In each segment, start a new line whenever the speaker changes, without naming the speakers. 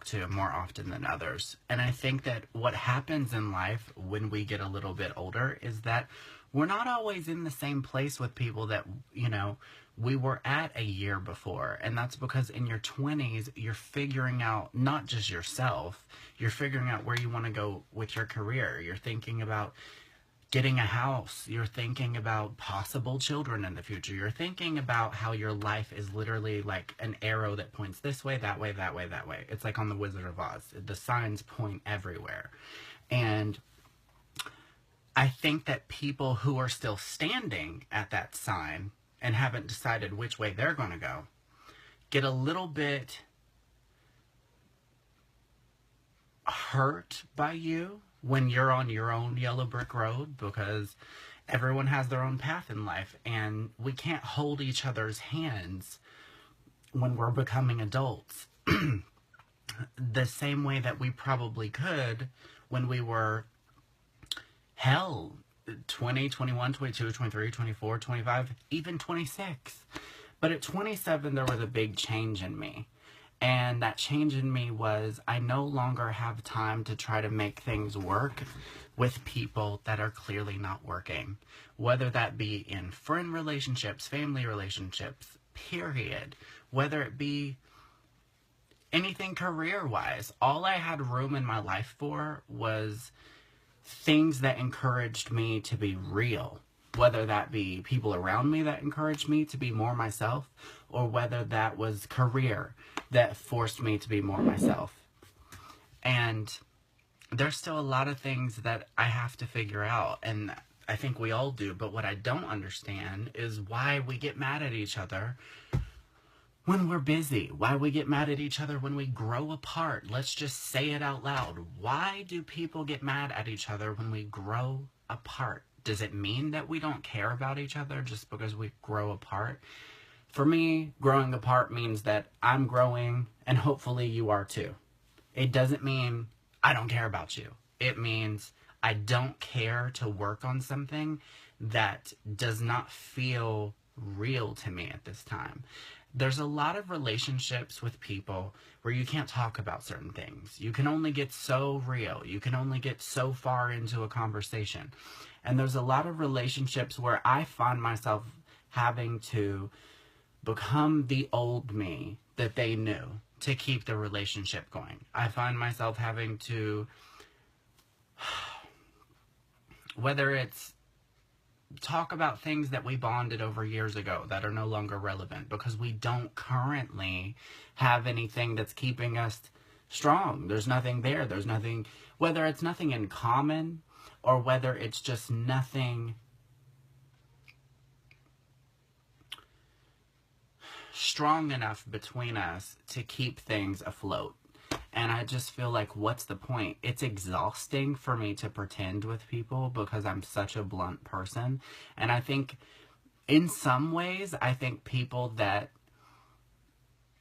to more often than others. And I think that what happens in life when we get a little bit older is that we're not always in the same place with people that, we were at a year before. And that's because in your 20s, you're figuring out not just yourself, you're figuring out where you want to go with your career. You're thinking about getting a house. You're thinking about possible children in the future. You're thinking about how your life is literally like an arrow that points this way, that way, that way, that way. It's like on the Wizard of Oz. The signs point everywhere. And I think that people who are still standing at that sign and haven't decided which way they're going to go get a little bit hurt by you when you're on your own yellow brick road, because everyone has their own path in life and we can't hold each other's hands when we're becoming adults the same way that we probably could when we were 20, 21, 22, 23, 24, 25, even 26. But at 27, there was a big change in me. And that change in me was I no longer have time to try to make things work with people that are clearly not working. Whether that be in friend relationships, family relationships, period. Whether it be anything career-wise. All I had room in my life for was things that encouraged me to be real. Whether that be people around me that encouraged me to be more myself, or whether that was career that forced me to be more myself. And there's still a lot of things that I have to figure out, and I think we all do, but what I don't understand is why we get mad at each other when we're busy, why we get mad at each other when we grow apart. Let's just say it out loud. Why do people get mad at each other when we grow apart? Does it mean that we don't care about each other just because we grow apart? For me, growing apart means that I'm growing and hopefully you are too. It doesn't mean I don't care about you. It means I don't care to work on something that does not feel real to me at this time. There's a lot of relationships with people where you can't talk about certain things. You can only get so real. You can only get so far into a conversation. And there's a lot of relationships where I find myself having to become the old me that they knew to keep the relationship going. I find myself having to, whether it's talk about things that we bonded over years ago that are no longer relevant because we don't currently have anything that's keeping us strong. There's nothing there. There's nothing, whether it's nothing in common or whether it's just nothing strong enough between us to keep things afloat. And I just feel like, what's the point? It's exhausting for me to pretend with people because I'm such a blunt person. And I think in some ways, I think people that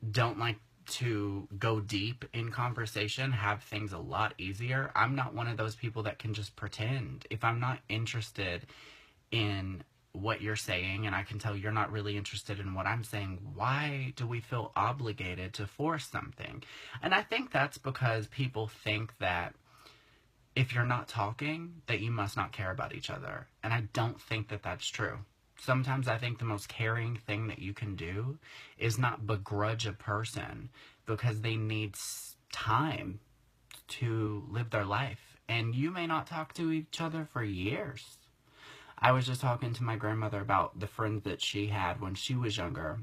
don't like to go deep in conversation have things a lot easier. I'm not one of those people that can just pretend. If I'm not interested in what you're saying and I can tell you're not really interested in what I'm saying, why do we feel obligated to force something? And I think that's because people think that if you're not talking, that you must not care about each other. And I don't think that that's true. Sometimes I think the most caring thing that you can do is not begrudge a person because they need time to live their life. And you may not talk to each other for years. I was just talking to my grandmother about the friends that she had when she was younger.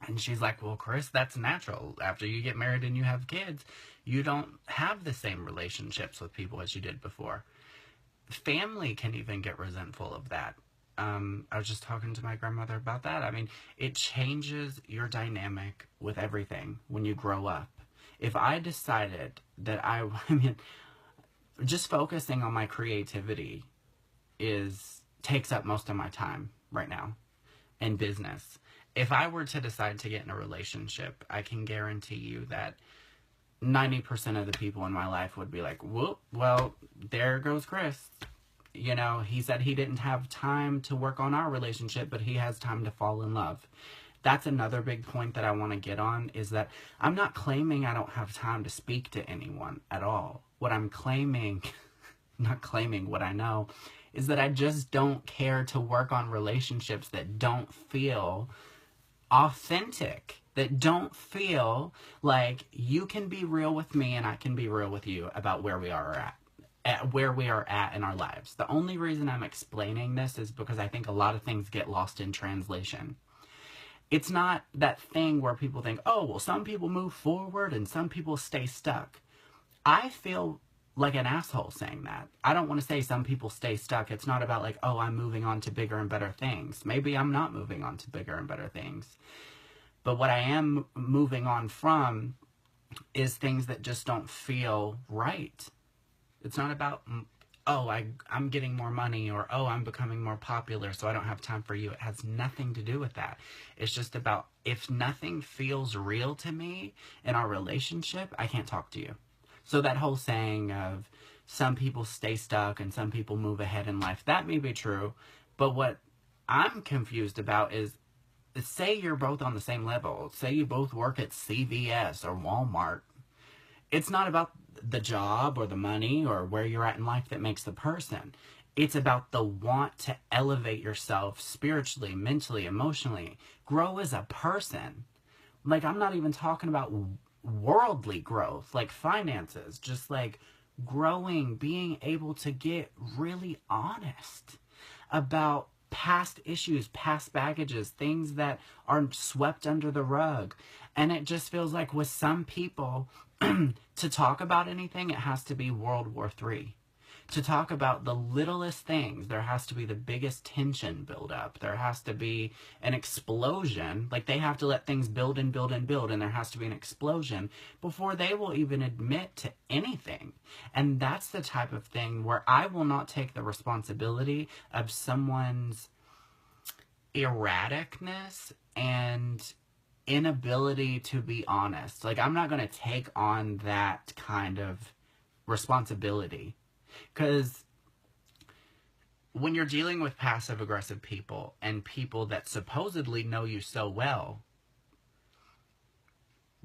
And she's like, well, Chris, that's natural. After you get married and you have kids, you don't have the same relationships with people as you did before. Family can even get resentful of that. I was just talking to my grandmother about that. I mean, it changes your dynamic with everything when you grow up. If I decided that I mean, just focusing on my creativity takes up most of my time right now in business. If I were to decide to get in a relationship, I can guarantee you that 90% of the people in my life would be like, whoop, well, there goes Chris. You know, he said he didn't have time to work on our relationship, but he has time to fall in love. That's another big point that I want to get on, is that I'm not claiming I don't have time to speak to anyone at all. What I'm claiming, not claiming what I know, is that I just don't care to work on relationships that don't feel authentic, that don't feel like you can be real with me and I can be real with you about where we are at where we are at in our lives. The only reason I'm explaining this is because I think a lot of things get lost in translation. It's not that thing where people think, oh, well, some people move forward and some people stay stuck. I feel like an asshole saying that. I don't want to say some people stay stuck. It's not about like, oh, I'm moving on to bigger and better things. Maybe I'm not moving on to bigger and better things. But what I am moving on from is things that just don't feel right. It's not about, oh, I'm getting more money, or, oh, I'm becoming more popular, so I don't have time for you. It has nothing to do with that. It's just about, if nothing feels real to me in our relationship, I can't talk to you. So that whole saying of some people stay stuck and some people move ahead in life, that may be true. But what I'm confused about is, say you're both on the same level. Say you both work at CVS or Walmart. It's not about the job or the money or where you're at in life that makes the person. It's about the want to elevate yourself spiritually, mentally, emotionally, grow as a person. Like, I'm not even talking about worldly growth, like finances, just like growing, being able to get really honest about past issues, past baggages, things that are swept under the rug. And it just feels like with some people, to talk about anything, it has to be World War III. To talk about the littlest things, there has to be the biggest tension build up. There has to be an explosion. Like, they have to let things build and build and build, and there has to be an explosion before they will even admit to anything. And that's the type of thing where I will not take the responsibility of someone's erraticness and inability to be honest. Like, I'm not going to take on that kind of responsibility. Because when you're dealing with passive-aggressive people and people that supposedly know you so well,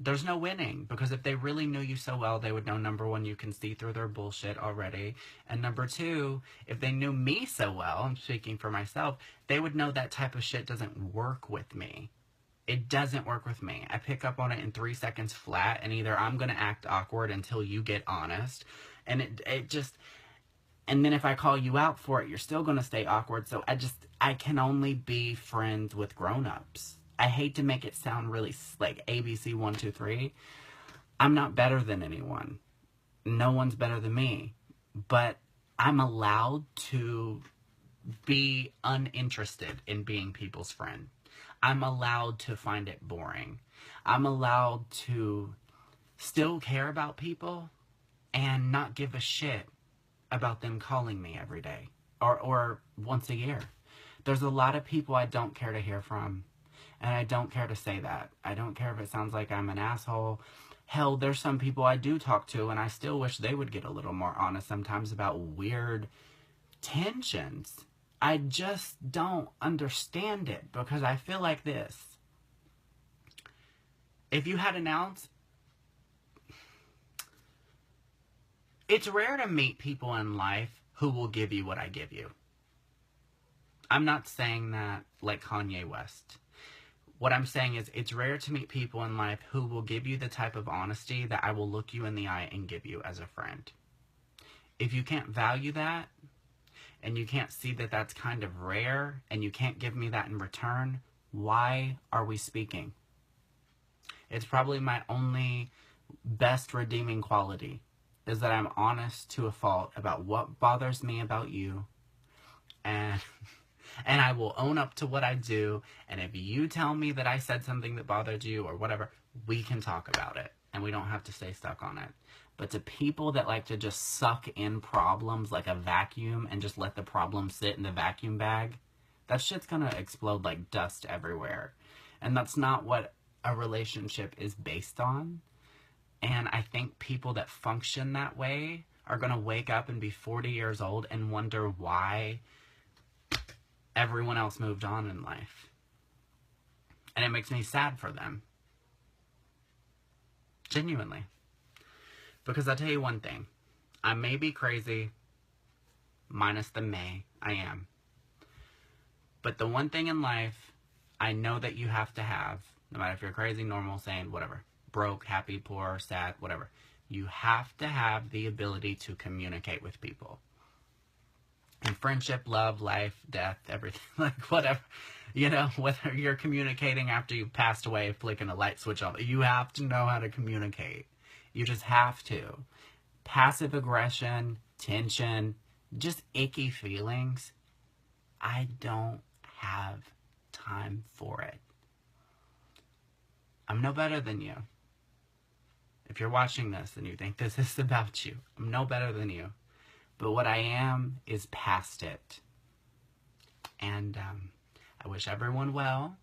there's no winning. Because if they really knew you so well, they would know, number one, you can see through their bullshit already. And number two, if they knew me so well, I'm speaking for myself, they would know that type of shit doesn't work with me. It doesn't work with me. I pick up on it in 3 seconds flat, and either I'm going to act awkward until you get honest, and it just... And then if I call you out for it, you're still going to stay awkward. So I can only be friends with grown-ups. I hate to make it sound really like ABC 1, 2, 3. I'm not better than anyone. No one's better than me. But I'm allowed to be uninterested in being people's friend. I'm allowed to find it boring. I'm allowed to still care about people and not give a shit about them calling me every day or once a year. There's a lot of people I don't care to hear from, and I don't care to say that. I don't care if it sounds like I'm an asshole. Hell, there's some people I do talk to, and I still wish they would get a little more honest sometimes about weird tensions. I just don't understand it, because I feel like this. If you had an ounce, it's rare to meet people in life who will give you what I give you. I'm not saying that like Kanye West. What I'm saying is, it's rare to meet people in life who will give you the type of honesty that I will look you in the eye and give you as a friend. If you can't value that, and you can't see that that's kind of rare, and you can't give me that in return, why are we speaking? It's probably my only best redeeming quality, is that I'm honest to a fault about what bothers me about you, and I will own up to what I do, and if you tell me that I said something that bothered you or whatever, we can talk about it, and we don't have to stay stuck on it. But to people that like to just suck in problems like a vacuum and just let the problem sit in the vacuum bag, that shit's gonna explode like dust everywhere. And that's not what a relationship is based on. And I think people that function that way are going to wake up and be 40 years old and wonder why everyone else moved on in life. And it makes me sad for them. Genuinely. Because I'll tell you one thing. I may be crazy, minus the may, I am. But the one thing in life I know that you have to have, no matter if you're crazy, normal, sane, whatever, broke, happy, poor, sad, whatever, you have to have the ability to communicate with people. In friendship, love, life, death, everything, like whatever, you know, whether you're communicating after you've passed away, flicking a light switch on, you have to know how to communicate. You just have to. Passive aggression, tension, just icky feelings, I don't have time for it. I'm no better than you. If you're watching this and you think this is about you, I'm no better than you. But what I am is past it. And I wish everyone well.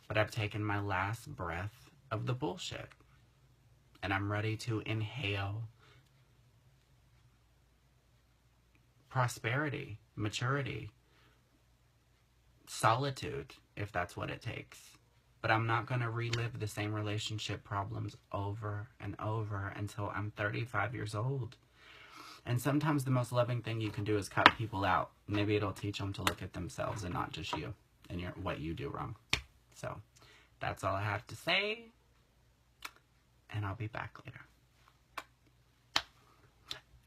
But I've taken my last breath of the bullshit. And I'm ready to inhale prosperity, maturity, solitude, if that's what it takes. But I'm not going to relive the same relationship problems over and over until I'm 35 years old. And sometimes the most loving thing you can do is cut people out. Maybe it'll teach them to look at themselves and not just you and what you do wrong. So that's all I have to say. And I'll be back later.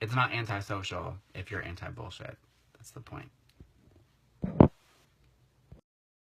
It's not antisocial if you're anti-bullshit. That's the point.